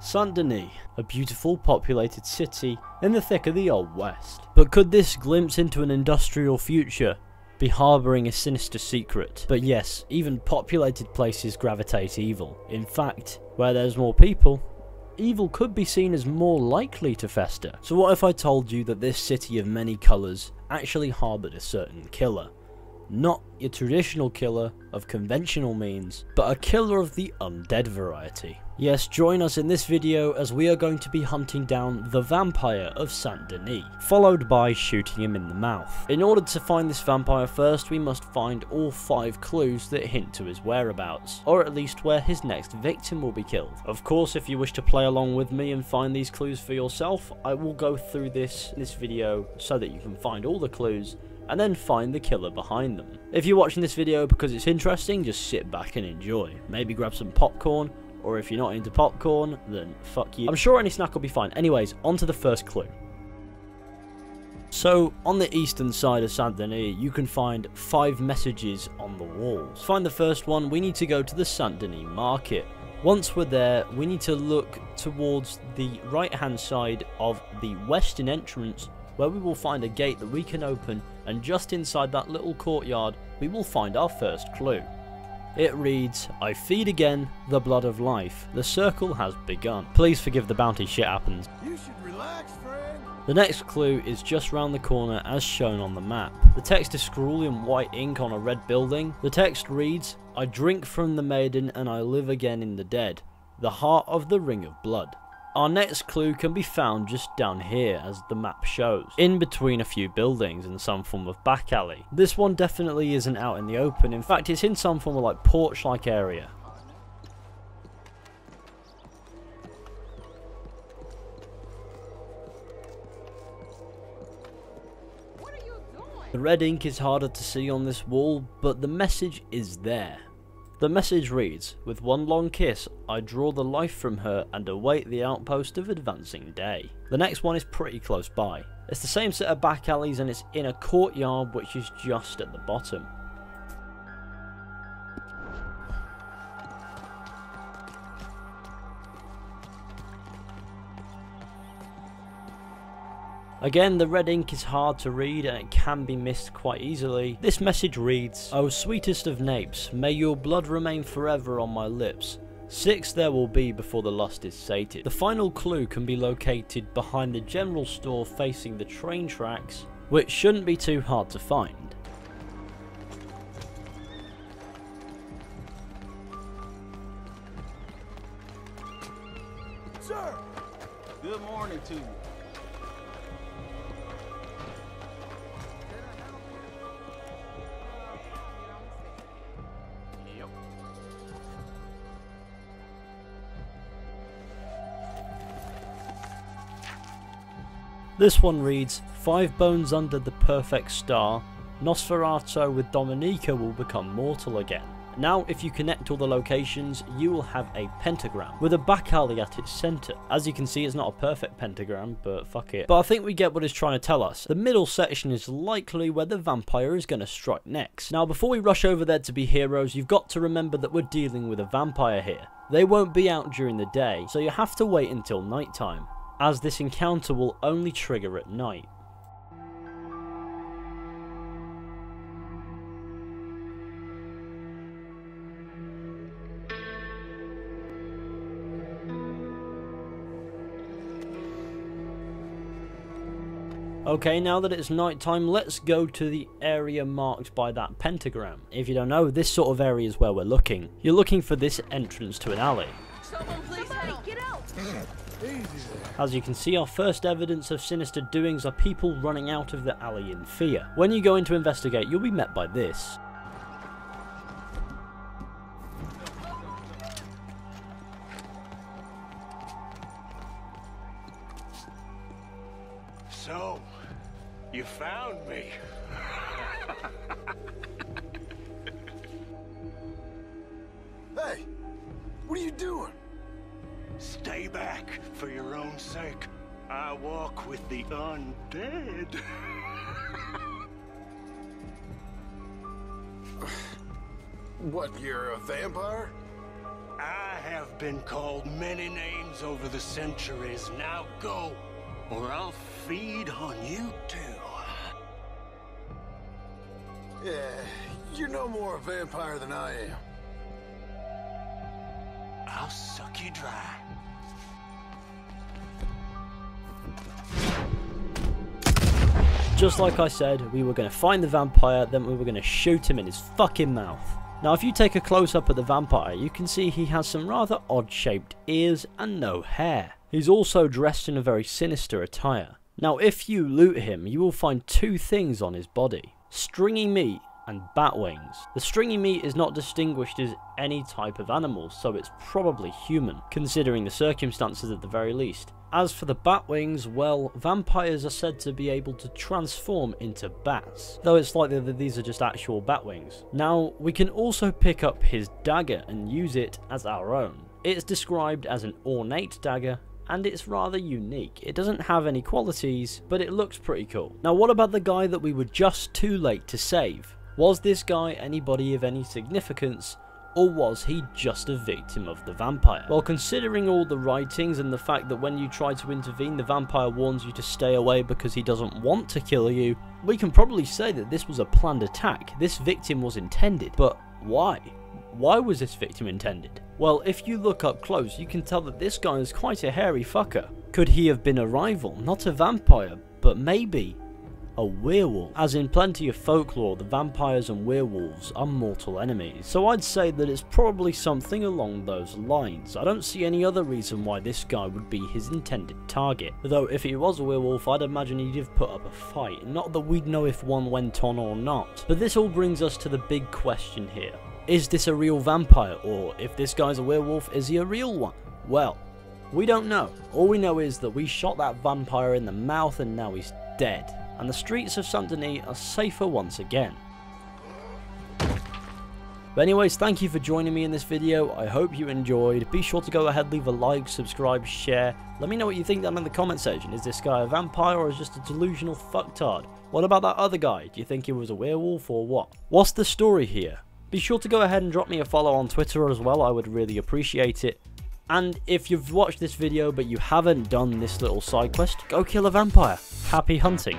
Saint-Denis, a beautiful populated city in the thick of the Old West. But could this glimpse into an industrial future be harbouring a sinister secret? But yes, even populated places gravitate evil. In fact, where there's more people, evil could be seen as more likely to fester. So what if I told you that this city of many colours actually harboured a certain killer? Not your traditional killer of conventional means, but a killer of the undead variety. Yes, join us in this video as we are going to be hunting down the vampire of Saint-Denis, followed by shooting him in the mouth. In order to find this vampire first, we must find all 5 clues that hint to his whereabouts, or at least where his next victim will be killed. Of course, if you wish to play along with me and find these clues for yourself, I will go through this video so that you can find all the clues and then find the killer behind them. If you're watching this video because it's interesting, just sit back and enjoy. Maybe grab some popcorn, or if you're not into popcorn, then fuck you. I'm sure any snack will be fine. Anyways, on to the first clue. So, on the eastern side of Saint-Denis, you can find 5 messages on the walls. To find the first one, we need to go to the Saint-Denis market. Once we're there, we need to look towards the right hand side of the western entrance, where we will find a gate that we can open, and just inside that little courtyard we will find our first clue. It reads, "I feed again the blood of life. The circle has begun." Please forgive the bounty, shit happens. You should relax, friend. The next clue is just round the corner as shown on the map. The text is scrawled in white ink on a red building. The text reads, "I drink from the maiden and I live again in the dead. The heart of the ring of blood." Our next clue can be found just down here as the map shows, in between a few buildings and some form of back alley. This one definitely isn't out in the open, in fact it's in some form of like porch-like area. What are you doing? The red ink is harder to see on this wall, but the message is there. The message reads, "With one long kiss, I draw the life from her and await the outpost of advancing day." The next one is pretty close by. It's the same set of back alleys and it's in a courtyard which is just at the bottom. Again, the red ink is hard to read and it can be missed quite easily. This message reads, "O sweetest of napes, may your blood remain forever on my lips. 6 there will be before the lust is sated." The final clue can be located behind the general store facing the train tracks, which shouldn't be too hard to find. Sir, good morning to you. This one reads, 5 bones under the perfect star, Nosferatu with Dominica will become mortal again. Now if you connect all the locations, you will have a pentagram with a back alley at its centre. As you can see, it's not a perfect pentagram, but fuck it. But I think we get what it's trying to tell us. The middle section is likely where the vampire is going to strike next. Now before we rush over there to be heroes, you've got to remember that we're dealing with a vampire here. They won't be out during the day, so you have to wait until night time, as this encounter will only trigger at night. Okay, now that it's night time, let's go to the area marked by that pentagram. If you don't know, this sort of area is where we're looking. You're looking for this entrance to an alley. Someone please help. Get out. As you can see, our first evidence of sinister doings are people running out of the alley in fear. When you go in to investigate, you'll be met by this. So, you found me. Hey, what are you doing? Stay back for your own sake. I walk with the undead. What, you're a vampire? I have been called many names over the centuries. Now go, or I'll feed on you too. Yeah, you're no more a vampire than I am. I'll suck you dry. Just like I said, we were going to find the vampire, then we were going to shoot him in his fucking mouth. Now if you take a close up at the vampire, you can see he has some rather odd shaped ears and no hair. He's also dressed in a very sinister attire. Now if you loot him, you will find two things on his body: stringy meat and bat wings. The stringy meat is not distinguished as any type of animal, so it's probably human, considering the circumstances at the very least. As for the bat wings, well, vampires are said to be able to transform into bats, though it's likely that these are just actual bat wings. Now, we can also pick up his dagger and use it as our own. It's described as an ornate dagger, and it's rather unique. It doesn't have any qualities, but it looks pretty cool. Now what about the guy that we were just too late to save? Was this guy anybody of any significance, or was he just a victim of the vampire? Well, considering all the writings and the fact that when you try to intervene the vampire warns you to stay away because he doesn't want to kill you, we can probably say that this was a planned attack. This victim was intended, but why? Why was this victim intended? Well, if you look up close, you can tell that this guy is quite a hairy fucker. Could he have been a rival? Not a vampire, but maybe a werewolf. As in plenty of folklore, the vampires and werewolves are mortal enemies, so I'd say that it's probably something along those lines. I don't see any other reason why this guy would be his intended target, though if he was a werewolf I'd imagine he'd have put up a fight, not that we'd know if one went on or not. But this all brings us to the big question here. Is this a real vampire, or if this guy's a werewolf, is he a real one? Well, we don't know. All we know is that we shot that vampire in the mouth and now he's dead, and the streets of Saint Denis are safer once again. But anyways, thank you for joining me in this video. I hope you enjoyed. Be sure to go ahead, leave a like, subscribe, share. Let me know what you think down in the comment section. Is this guy a vampire or is just a delusional fucktard? What about that other guy? Do you think he was a werewolf or what? What's the story here? Be sure to go ahead and drop me a follow on Twitter as well. I would really appreciate it. And if you've watched this video but you haven't done this little side quest, go kill a vampire. Happy hunting.